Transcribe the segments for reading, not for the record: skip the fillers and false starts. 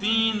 3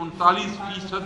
39%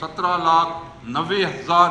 17,90,000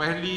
1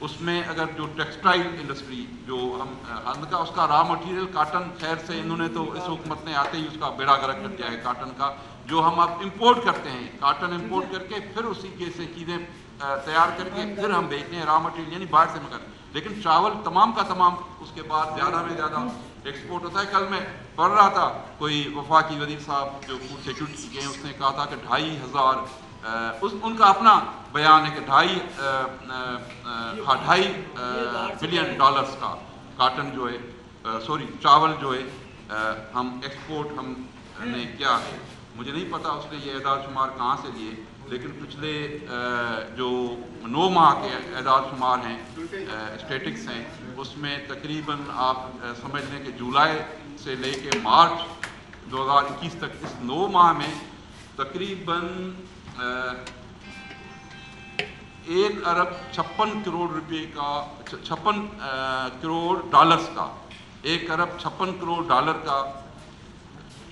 اس میں اگر جو ٹیکسٹائل انڈسٹری جو ہم کا اس کا را مٹیریل کاٹن، خیر سے انہوں نے تو اس حکومت نے آتے ہی اس کا بیڑا غرق کر دیا ہے کاٹن کا، جو ہم اب امپورٹ کرتے ہیں، کاٹن امپورٹ کر کے پھر اسی کے سے چیزیں تیار کر کے پھر ہم بیچتے ہیں را مٹیریل، یعنی باہر سے منگاتے ہیں۔ لیکن چاول تمام کا تمام اس کے بعد زیادہ میں زیادہ ایکسپورٹ ہوتا ہے۔ کل میں پڑھ رہا تھا کوئی وفاقی وزیر صاحب جو فوڈ سیکورٹی کے ہیں، اس نے کہا تھا کہ 2500 ان کا اپنا بیان ہے کہ 2.5 بلین ڈالرز کا کاٹن جو ہے چاول جو ہے ہم ایکسپورٹ ہم نے کیا ہے۔ مجھے نہیں پتا اس نے یہ اعداد شمار کہاں سے لیے، لیکن پچھلے جو 9 ماہ کے اعداد شمار ہیں، اسٹیٹکس ہیں، اس میں تقریباً آپ سمجھ لیں کہ جولائی سے لے کے مارچ 2021 تک اس 9 ماہ میں تقریباً 1 ارب 56 کروڑ روپے کا 56 کروڑ ڈالرز کا 1 ارب 56 کروڑ ڈالر کا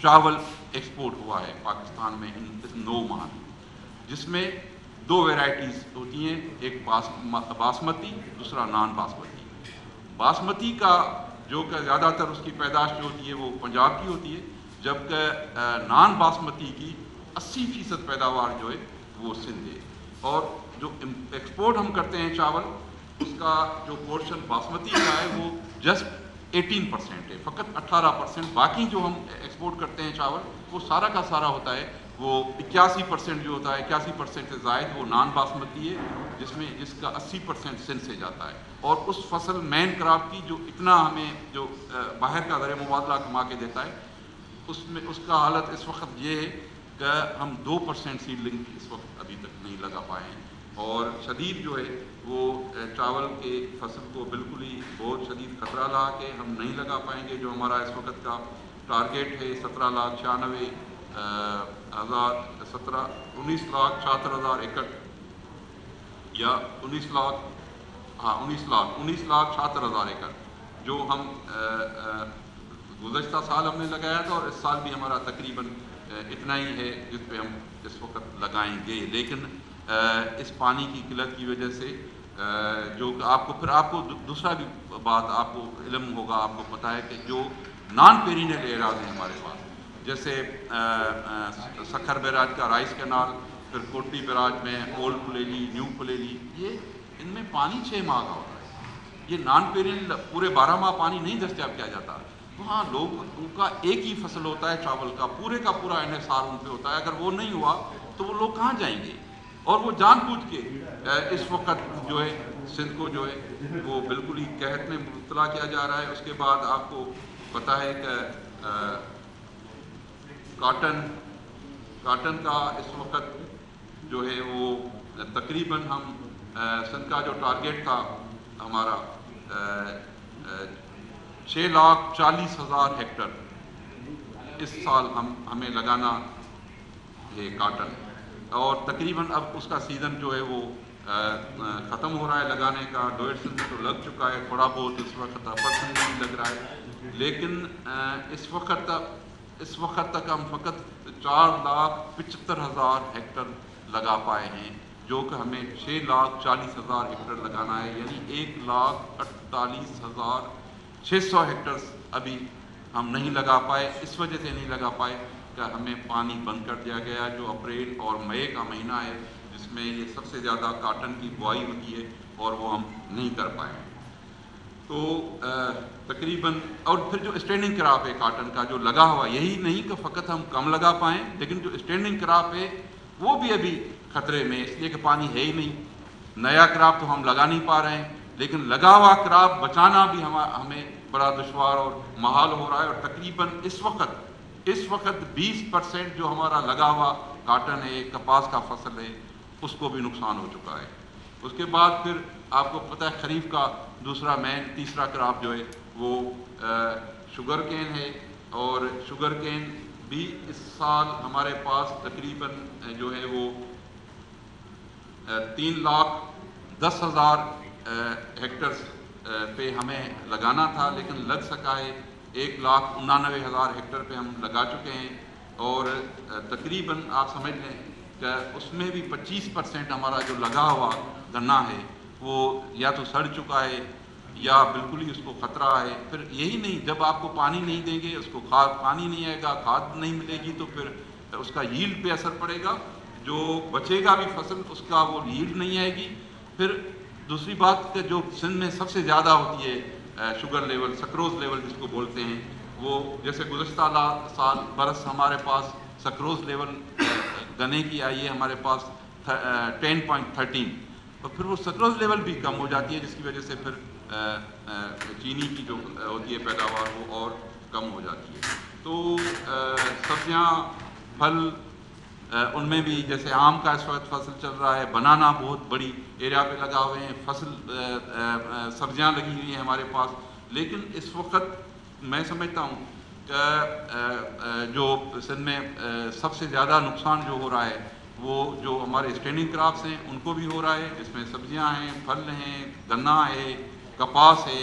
چاول ایکسپورٹ ہوا ہے پاکستان میں اس 9 ماہ میں، جس میں 2 ویرائٹیز ہوتی ہیں، ایک باسمتی، دوسرا نان باسمتی۔ باسمتی کا جو کہ زیادہ تر اس کی پیداش جو ہوتی ہے وہ پنجاب کی ہوتی ہے، جبکہ نان باسمتی کی 80% پیداوار جو ہے وہ سندھ ہے۔ اور جو ایکسپورٹ ہم کرتے ہیں چاول، اس کا جو پورشن باسمتی کا ہے وہ جسٹ 18% ہے، فقط 18%۔ باقی جو ہم ایکسپورٹ کرتے ہیں چاول وہ سارا کا سارا ہوتا ہے، وہ 81% جو ہوتا ہے، 81% سے زائد وہ نان باسمتی ہے، جس کا 80% سندھ سے جاتا ہے۔ اور اس فصل مین کراپ کی جو اتنا ہمیں جو باہر کا ذریعہ مبادلہ کما کے دیتا ہے، اس کا حالت اس وقت یہ ہے کہ ہم 2% سیڈلنگ اس وقت ابھی تک نہیں لگا پائے ہیں، اور شدید جو ہے وہ چاول کے فصل کو بالکل ہی بہت شدید خطرہ لا کے ہم نہیں لگا پائیں گے۔ جو ہمارا اس وقت کا ٹارگیٹ ہے 19,76,000 ایکڑ یا 19,76,000 ایکڑ جو ہم گزشتہ سال ہم نے لگایا تھا، اور اس سال بھی ہمارا تقریباً اتنا ہی ہے جس پہ ہم اس وقت لگائیں گے۔ لیکن اس پانی کی قلت کی وجہ سے جو آپ کو دوسرا بھی بات آپ کو علم ہوگا، آپ کو پتہ ہے کہ جو نان پیرینل ایراز ہیں ہمارے پاس، جیسے سکھر بیراج کا رائس کینال، پھر کوٹی بیراج میں اولڈ پلیلی، نیو پلیلی، یہ ان میں پانی 6 ماہ کا ہوتا ہے۔ یہ نان پیرینل پورے 12 ماہ پانی نہیں دستیاب کیا جاتا۔ وہاں ان کا ایک ہی فصل ہوتا ہے چاول کا پورا انحصار ان پہ ہوتا ہے۔ اگر وہ نہیں ہوا تو وہ لوگ کہاں جائیں گے؟ اور وہ جان بوجھ کے اس وقت جو ہے سندھ کو جو ہے وہ بالکل ہی قحط میں مبتلا کیا جا رہا ہے۔ اس کے بعد آپ کو پتہ ہے کہ کاٹن کا اس وقت جو ہے وہ تقریباً ہم سندھ کا جو ٹارگیٹ تھا ہمارا 6,40,000 ہیکٹر اس سال ہمیں لگانا ہے کاٹن، اور تقریباً اب اس کا سیزن جو ہے وہ ختم ہو رہا ہے لگانے کا۔ ڈوئر سندھ میں تو لگ چکا ہے تھوڑا بہت، اس وقت پرسنٹ نہیں لگ رہا ہے، لیکن اس وقت تک ہم فقط 4,75,000 ہیکٹر لگا پائے ہیں، جو کہ ہمیں 6,40,000 ہیکٹر لگانا ہے، یعنی 1,48,600 ہیکٹر ابھی ہم نہیں لگا پائے۔ اس وجہ سے نہیں لگا پائے کہ ہمیں پانی بند کر دیا گیا، جو اپریل اور مئی کا مہینہ ہے جس میں یہ سب سے زیادہ کاٹن کی بوائی ہوتی ہے، اور وہ ہم نہیں کر پائے۔ تو تقریباً اور پھر جو اسٹینڈنگ کراپ ہے کاٹن کا جو لگا ہوا، یہی نہیں کہ فقط ہم کم لگا پائیں، لیکن جو اسٹینڈنگ کراپ ہے وہ بھی ابھی خطرے میں، اس لیے کہ پانی ہے ہی نہیں۔ نیا کراپ تو ہم لگا نہیں پا رہے ہیں، لیکن لگا ہوا کراپ بچانا بھی ہمیں بڑا دشوار اور محال ہو رہا ہے۔ اور تقریباً اس وقت 20% جو ہمارا لگا ہوا کاٹن ہے، کپاس کا فصل ہے، اس کو بھی نقصان ہو چکا ہے۔ اس کے بعد پھر آپ کو پتہ ہے خریف کا تیسرا کراپ جو ہے وہ شوگر کین ہے، اور شوگر کین بھی اس سال ہمارے پاس تقریباً جو ہے وہ 3,10,000 ہیکٹر پہ ہمیں لگانا تھا، لیکن لگ سکا ہے 1,99,000 ہیکٹر پہ ہم لگا چکے ہیں، اور تقریباً آپ سمجھ لیں کہ اس میں بھی 25% ہمارا جو لگا ہوا گنا ہے وہ یا تو سڑ چکا ہے یا بالکل ہی اس کو خطرہ ہے. پھر یہی نہیں، جب آپ کو پانی نہیں دیں گے، اس کو پانی نہیں آئے گا، کھاد نہیں ملے گی، تو پھر اس کا ییلڈ پہ اثر پڑے گا. جو بچے گا بھی فصل اس کا وہ ییلڈ نہیں آئے گی. پھر دوسری بات کہ جو سندھ میں سب سے زیادہ ہوتی ہے شوگر لیول، سکروز لیول جس کو بولتے ہیں، وہ جیسے گزشتہ سال برس ہمارے پاس سکروز لیول گنے کی آئی ہے ہمارے پاس 10.13، اور پھر وہ سکروز لیول بھی کم ہو جاتی ہے، جس کی وجہ سے پھر چینی کی جو ہوتی ہے پیداوار وہ اور کم ہو جاتی ہے. تو سبزیاں، پھل، ان میں بھی جیسے آم کا اس وقت فصل چل رہا ہے، بنانا بہت بڑی ایریا پہ لگا ہوئے ہیں، سبزیاں لگی ہوئی ہیں ہمارے پاس. لیکن اس وقت میں سمجھتا ہوں کہ جو سندھ میں سب سے زیادہ نقصان جو ہو رہا ہے وہ جو ہمارے اسٹینڈنگ کرافٹس ہیں ان کو بھی ہو رہا ہے، جس میں سبزیاں ہیں، پھل ہیں، گنا ہے، کپاس ہے،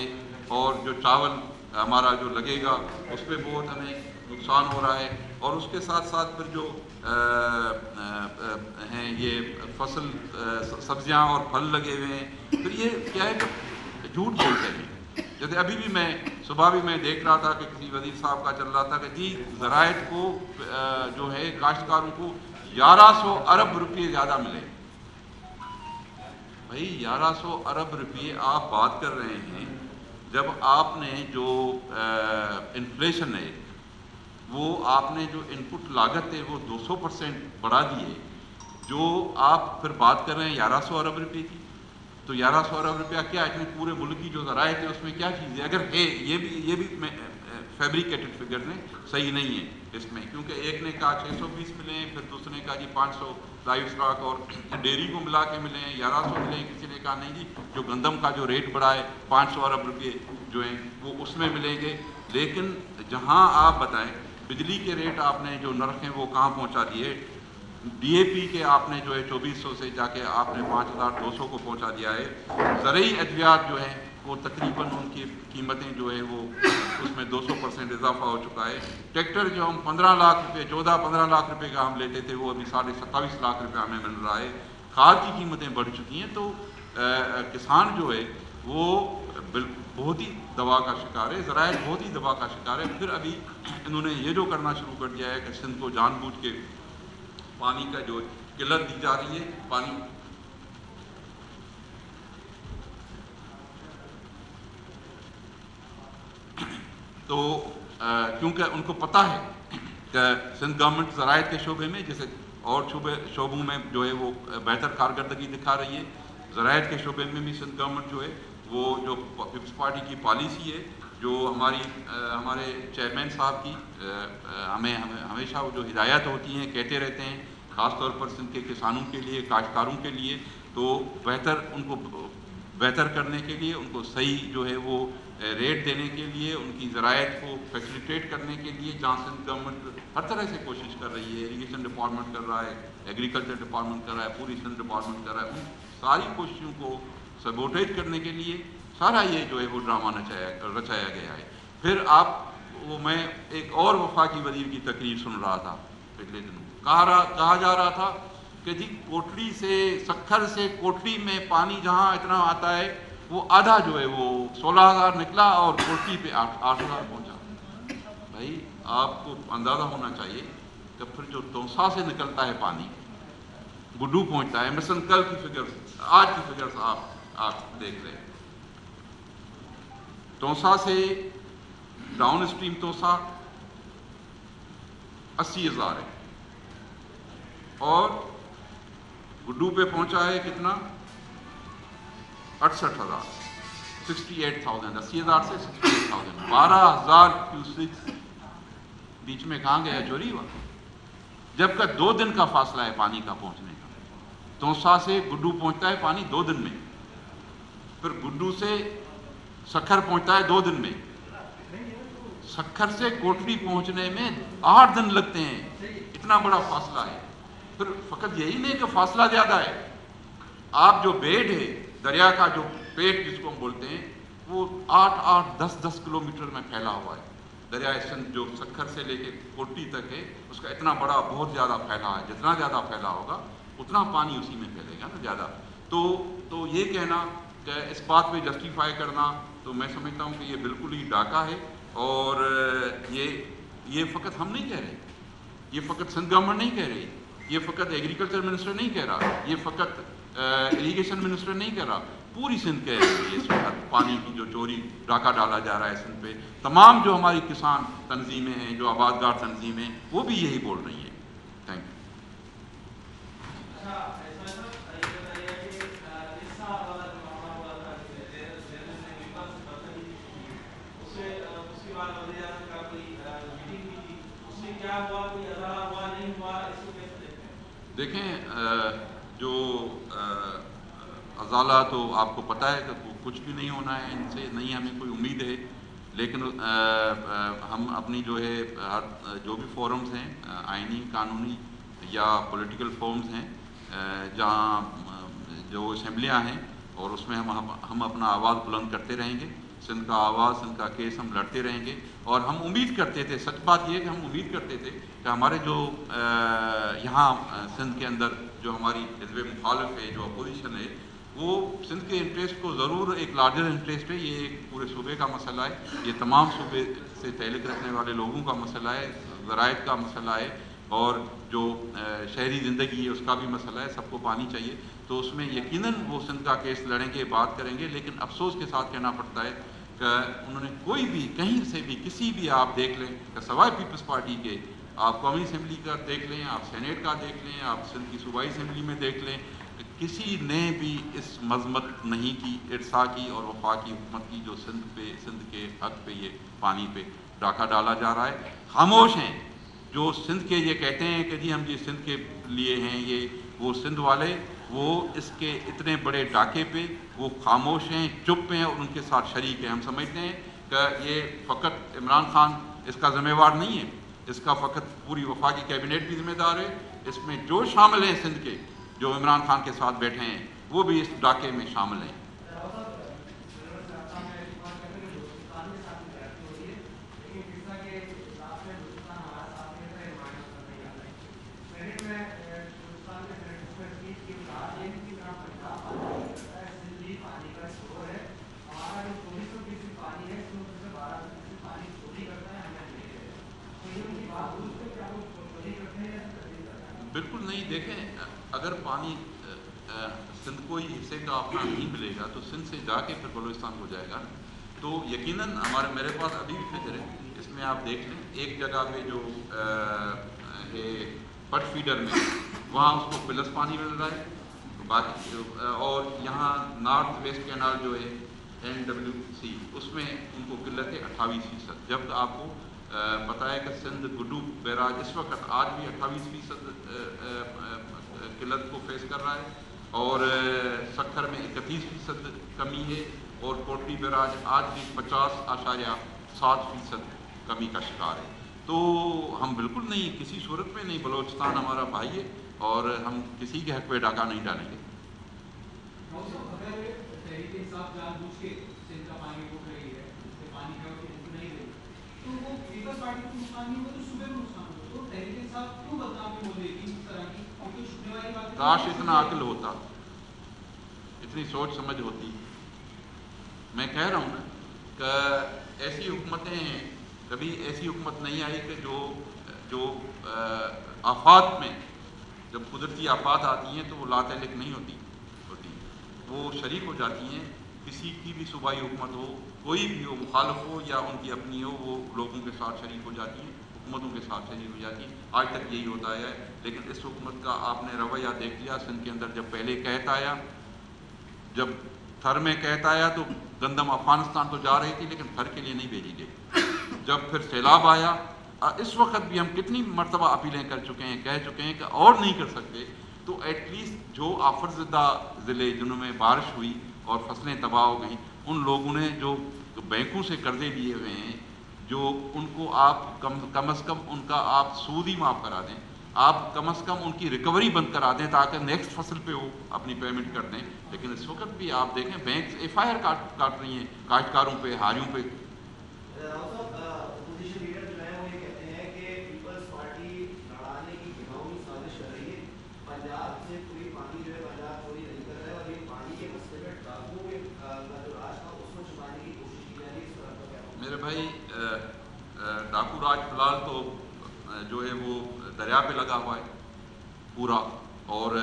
اور جو چاول ہمارا جو لگے گا اس پہ بہت ہمیں نقصان ہو رہا ہے. اور اس کے ساتھ ساتھ پھر جو ہیں یہ فصل سبزیاں اور پھل لگے ہوئے ہیں، پھر یہ کیا ہے کہ جھوٹ بولتے ہیں. جیسے ابھی بھی میں صبح بھی میں دیکھ رہا تھا کہ کسی وزیر صاحب کا چل رہا تھا کہ جی زراعت کو جو ہے کاشتکاروں کو 1100 ارب روپے زیادہ ملے. بھائی 1100 ارب روپے آپ بات کر رہے ہیں، جب آپ نے جو انفلیشن ہے وہ آپ نے جو ان پٹ لاگت ہے وہ 200% بڑھا دی ہے، جو آپ پھر بات کر رہے ہیں 1100 ارب روپے کی. تو 1100 ارب روپیہ کیا اتنے پورے ملک کی جو زراعت ہے اس میں کیا چیز ہے؟ اگر ہے یہ بھی فیبریکیٹڈ فگر نے صحیح نہیں ہے اس میں، کیونکہ ایک نے کہا 620 ملے ہیں، پھر دوسرے نے کہا جی 500 لائف اسٹاک اور ڈیری کو ملا کے ملے ہیں، 1100 ملے ہیں. کسی نے کہا نہیں جی جو گندم کا جو ریٹ بڑھا ہے 500 ارب روپے جو ہیں وہ اس میں ملیں گے. لیکن جہاں آپ بتائیں بجلی کے ریٹ آپ نے جو نرخ ہیں وہ کہاں پہنچا دیے، ڈی اے پی کے آپ نے جو ہے 2400 سے جا کے آپ نے 5200 کو پہنچا دیا ہے. زرعی ادویات جو ہیں وہ تقریباً ان کی قیمتیں جو ہے وہ اس میں 200% اضافہ ہو چکا ہے. ٹریکٹر جو ہم 15 لاکھ روپے 14-15 لاکھ روپے کا ہم لیتے تھے وہ ابھی 27.5 لاکھ روپے ہمیں مل رہا ہے. کھاد کی قیمتیں بڑھ چکی ہیں. تو کسان جو ہے وہ بہت ہی دباؤ کا شکار ہے، زراعت بہت ہی دباؤ کا شکار ہے. پھر ابھی انہوں نے یہ جو کرنا شروع کر دیا ہے کہ سندھ کو جان بوجھ کے پانی کا جو قلت دی جا رہی ہے، پانی تو کیونکہ ان کو پتہ ہے کہ سندھ گورنمنٹ زراعت کے شعبے میں جیسے اور شعبوں میں جو ہے وہ بہتر کارکردگی دکھا رہی ہے، زراعت کے شعبے میں بھی سندھ گورنمنٹ جو ہے وہ جو پیپلز پارٹی کی پالیسی ہے، جو ہمارے چیئرمین صاحب کی ہمیں ہمیشہ وہ جو ہدایات ہوتی ہیں کہتے رہتے ہیں، خاص طور پر سندھ کے کسانوں کے لیے، کاشتکاروں کے لیے، تو ان کو بہتر کرنے کے لیے، ان کو صحیح جو ہے وہ ریٹ دینے کے لیے، ان کی زراعت کو فیسیلیٹیٹ کرنے کے لیے، جہاں سندھ گورنمنٹ ہر طرح سے کوشش کر رہی ہے، اریگیشن ڈپارٹمنٹ کر رہا ہے، ایگریکلچر ڈپارٹمنٹ کر رہا ہے، پوری سندھ ڈپارٹمنٹ کر رہا ہے، ان ساری کوششوں کو سبوٹیج کرنے کے لیے سارا یہ جو ہے وہ ڈرامہ رچایا گیا ہے. پھر میں ایک اور وفاقی وزیر کی تقریر سن رہا تھا پچھلے دنوں، کہا جا رہا تھا کہ جی کوٹلی سے سکھر سے کوٹلی میں پانی جہاں اتنا آتا ہے وہ آدھا جو ہے وہ 16,000 نکلا اور کوٹلی پہ 8,000 پہنچا. بھائی آپ کو اندازہ ہونا چاہیے کہ پھر جو توسا سے نکلتا ہے پانی گڈو پہنچتا ہے، مثلا کل کی فگرز، آج کی فگرز آپ دیکھ رہے ہیں، توسا سے ڈاؤن اسٹریم توسا 80,000 ہے اور گڈو پہ پہنچا ہے کتنا 68,000، 68,000، 80,000 سے 68,000، 12,000 کیوسک بیچ میں کہاں گیا، چوری ہوا. جبکہ 2 دن کا فاصلہ ہے پانی کا پہنچنے کا. توسا سے گڈو پہنچتا ہے پانی 2 دن میں، پھر گڈو سے سکھر پہنچتا ہے 2 دن میں، سکھر سے کوٹلی پہنچنے میں 8 دن لگتے ہیں. اتنا بڑا فاصلہ ہے. پھر فقط یہی نہیں کہ فاصلہ زیادہ ہے، آپ جو بیڈ ہے دریا کا جو پیٹ جس کو ہم بولتے ہیں وہ 8-8 10-10 کلومیٹر میں پھیلا ہوا ہے. دریائے سندھ جو سکھر سے لے کے کوٹلی تک ہے اس کا اتنا بڑا بہت زیادہ پھیلا ہے. جتنا زیادہ پھیلا ہوگا اتنا پانی اسی میں پھیلے گا نا زیادہ. تو یہ کہنا کہ اس بات پہ جسٹیفائی کرنا تو میں سمجھتا ہوں کہ یہ بالکل ہی ڈاکہ ہے، اور یہ فقط ہم نہیں کہہ رہے، یہ فقط سندھ گورنمنٹ نہیں کہہ رہی، یہ فقط ایگریکلچر منسٹر نہیں کہہ رہا، یہ فقط اریگیشن منسٹر نہیں کہہ رہا، پوری سندھ کہہ رہی ہے اس وقت پانی کی جو چوری ڈاکہ ڈالا جا رہا ہے سندھ پہ۔ تمام جو ہماری کسان تنظیمیں ہیں، جو آبادگار تنظیمیں، وہ بھی یہی بول رہی ہیں۔ Thank you. دیکھیں، جو ازالہ تو آپ کو پتہ ہے کہ کچھ بھی نہیں ہونا ہے، ان سے نہیں ہمیں کوئی امید ہے، لیکن ہم اپنی جو ہے جو بھی فورمز ہیں، آئینی قانونی یا پولیٹیکل فورمز ہیں، جہاں جو اسمبلیاں ہیں، اور اس میں ہم اپنا آواز بلند کرتے رہیں گے، سندھ کا آواز، سندھ کا کیس ہم لڑتے رہیں گے۔ اور ہم امید کرتے تھے، سچ بات یہ ہے کہ ہم امید کرتے تھے کہ ہمارے جو یہاں سندھ کے اندر جو ہماری حزب مخالف ہے، جو اپوزیشن ہے، وہ سندھ کے انٹرسٹ کو ضرور ایک لارجر انٹرسٹ ہے، یہ ایک پورے صوبے کا مسئلہ ہے، یہ تمام صوبے سے تعلق رکھنے والے لوگوں کا مسئلہ ہے، ذرائع کا مسئلہ ہے، اور جو شہری زندگی ہے اس کا بھی مسئلہ ہے، سب کو پانی چاہیے۔ تو اس میں یقیناً وہ سندھ کا کیس لڑیں گے، بات کریں گے، لیکن افسوس کے ساتھ کہنا پڑتا ہے کہ انہوں نے کوئی بھی کہیں سے بھی کسی بھی آپ دیکھ لیں کہ سوائے پیپلز پارٹی کے، آپ قومی اسمبلی کا دیکھ لیں، آپ سینیٹ کا دیکھ لیں، آپ سندھ کی صوبائی اسمبلی میں دیکھ لیں، کسی نے بھی اس مذمت نہیں کی، ارسا کی اور وفاقی حکومت کی، جو سندھ کے حق پہ یہ پانی پہ ڈاکہ ڈالا جا رہا ہے۔ خاموش ہیں جو سندھ کے یہ کہتے ہیں کہ جی ہم جی سندھ کے لیے ہیں، یہ وہ سندھ والے، وہ اس کے اتنے بڑے ڈاکے پہ وہ خاموش ہیں، چپ ہیں، اور ان کے ساتھ شریک ہیں۔ ہم سمجھتے ہیں کہ یہ فقط عمران خان اس کا ذمہ وار نہیں ہے، اس کا فقط پوری وفاقی کیبنٹ بھی ذمہ دار ہے، اس میں جو شامل ہیں سندھ کے، جو عمران خان کے ساتھ بیٹھے ہیں، وہ بھی اس ڈاکے میں شامل ہیں۔ بالکل نہیں، دیکھیں، اگر پانی سندھ کو ہی حصے کا اپنا نہیں ملے گا تو سندھ سے جا کے پھر بلوچستان ہو جائے گا، تو یقیناً میرے پاس ابھی بھی فکر ہے، اس میں آپ دیکھ لیں ایک جگہ پہ جو پٹ فیڈر میں وہاں اس کو پلس پانی مل رہا ہے، باقی اور یہاں نارتھ ویسٹ کینال جو ہے NWC اس میں ان کو قلت ہے 28%، جب آپ کو پتہ ہے کہ سندھ گڈو بیراج اس وقت آج بھی 28% قلت کو فیس کر رہا ہے، اور سکھر میں 31% کمی ہے، اور کوٹلی بیراج آج بھی 50.7% کمی کا شکار ہے۔ تو ہم بالکل نہیں، کسی صورت میں نہیں، بلوچستان ہمارا بھائی ہے اور ہم کسی کے حق پہ ڈاکہ نہیں ڈالیں گے۔ کاش اتنا عقل ہوتا، اتنی سوچ سمجھ ہوتی۔ میں کہہ رہا ہوں نا کہ ایسی حکومتیں ہیں، کبھی ایسی حکومت نہیں آئی کہ جو آفات میں، جب قدرتی آفات آتی ہیں تو وہ لاتعلق نہیں ہوتی، وہ شریک ہو جاتی ہیں، کسی کی بھی صوبائی حکومت ہو، کوئی بھی ہو، مخالف ہو یا ان کی اپنی ہو، وہ لوگوں کے ساتھ شریک ہو جاتی ہیں، حکومتوں کے ساتھ شریک ہو جاتی ہیں۔ آج تک یہی ہوتا ہے، لیکن اس حکومت کا آپ نے رویہ دیکھ لیا سندھ کے اندر، جب پہلے قحط آیا، جب تھر میں قحط آیا تو گندم افغانستان تو جا رہی تھی لیکن تھر کے لیے نہیں بھیجی گئی، جب پھر سیلاب آیا، اس وقت بھی ہم کتنی مرتبہ اپیلیں کر چکے ہیں، کہہ چکے ہیں کہ اور نہیں کر سکتے، تو ایٹ لیسٹ جو آفت زدہ ضلع جنہوں میں بارش ہوئی اور فصلیں تباہ ہو گئیں، ان لوگوں نے جو بینکوں سے قرضے لیے ہوئے ہیں، جو ان کو آپ کم از کم ان کا آپ سود ہی معاف کرا دیں، آپ کم از کم ان کی ریکوری بند کرا دیں تاکہ نیکسٹ فصل پہ وہ اپنی پیمنٹ کر دیں۔ لیکن اس وقت بھی آپ دیکھیں بینکس FIR کاٹ رہی ہیں کاشتکاروں پہ، ہاریوں پہ۔ بھائی ڈاکو راج فی الحال تو جو ہے وہ دریا پہ لگا ہوا ہے پورا، اور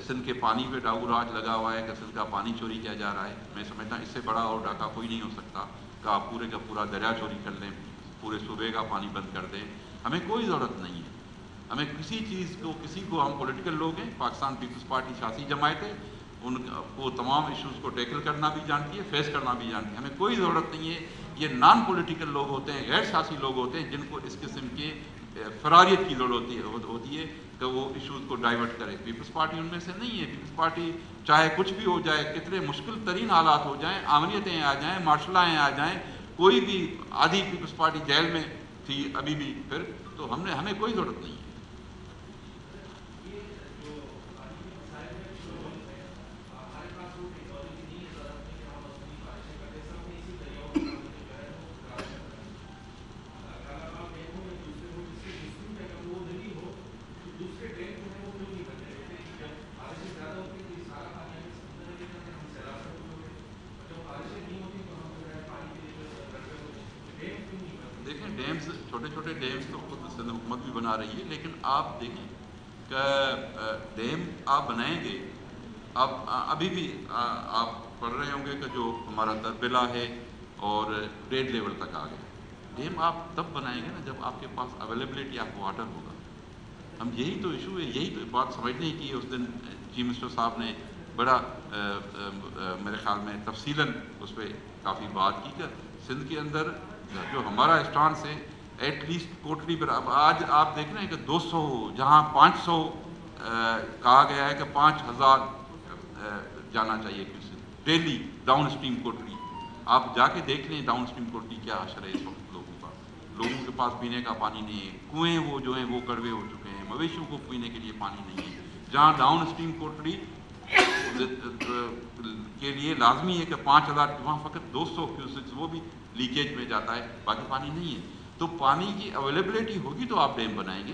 سندھ کے پانی پہ ڈاکو راج لگا ہوا ہے کہ سندھ کا پانی چوری کیا جا رہا ہے. میں سمجھتا ہوں اس سے بڑا اور ڈاکہ کوئی نہیں ہو سکتا کہ آپ پورے کا پورا دریا چوری کر لیں، پورے صوبے کا پانی بند کر دیں. ہمیں کوئی ضرورت نہیں ہے. ہمیں کسی چیز کو، کسی کو، ہم پولیٹیکل لوگ ہیں، پاکستان پیپلز پارٹی سیاسی جماعت ہے، ان کو تمام ایشوز کو ٹیکل کرنا بھی جانتی ہے، فیس کرنا بھی جانتی ہے. ہمیں کوئی ضرورت نہیں ہے. یہ نان پولیٹیکل لوگ ہوتے ہیں، غیر سیاسی لوگ ہوتے ہیں، جن کو اس قسم کے فراریت کی ضرورت ہوتی ہے کہ وہ ایشوز کو ڈائیورٹ کرے. پیپلز پارٹی ان میں سے نہیں ہے. پیپلز پارٹی چاہے کچھ بھی ہو جائے، کتنے مشکل ترین حالات ہو جائیں، آمنیتیں آ جائیں، مارشل آئیں آ جائیں، کوئی بھی آدھی پیپلز پارٹی جیل میں تھی ابھی بھی، پھر تو ہمیں کوئی ضرورت نہیں ہے. دیکھیں ڈیمز، چھوٹے چھوٹے ڈیمز تو خود سندھ حکومت بھی بنا رہی ہے، لیکن آپ دیکھیں کہ ڈیم آپ بنائیں گے. آپ ابھی بھی آپ پڑھ رہے ہوں گے کہ جو ہمارا تربیلا ہے اور ڈیڈ لیول تک آ گیا. ڈیم آپ تب بنائیں گے نا جب آپ کے پاس اویلیبلٹی آف واٹر ہوگا. ہم یہی تو ایشو ہے، یہی تو بات سمجھنے کی ہے. اس دن چیف منسٹر صاحب نے بڑا میرے خیال میں تفصیلاً اس پہ کافی بات کی کہ سندھ کے اندر جو ہمارا اسٹانس ہے ایٹ لیسٹ کوٹلی پر. اب آج آپ دیکھ رہے ہیں کہ 200 جہاں 500 کہا گیا ہے کہ 5000 جانا چاہیے ڈیلی ڈاؤن اسٹریم کوٹلی. آپ جا کے دیکھ لیں ڈاؤن اسٹریم کوٹلی کیا حشر ہے اس وقت لوگوں کا. لوگوں کے پاس پینے کا پانی نہیں ہے، کنویں وہ جو ہیں وہ کڑوے ہو چکے ہیں، مویشیوں کو پینے کے لیے پانی نہیں ہے. جہاں ڈاؤن اسٹریم کوٹلی کے لیے لازمی ہے کہ 5000، وہاں فقط 200 کیوسکس وہ بھی لیکیج میں جاتا ہے، باقی پانی نہیں ہے. تو پانی کی اویلیبلٹی ہوگی تو آپ ڈیم بنائیں گے.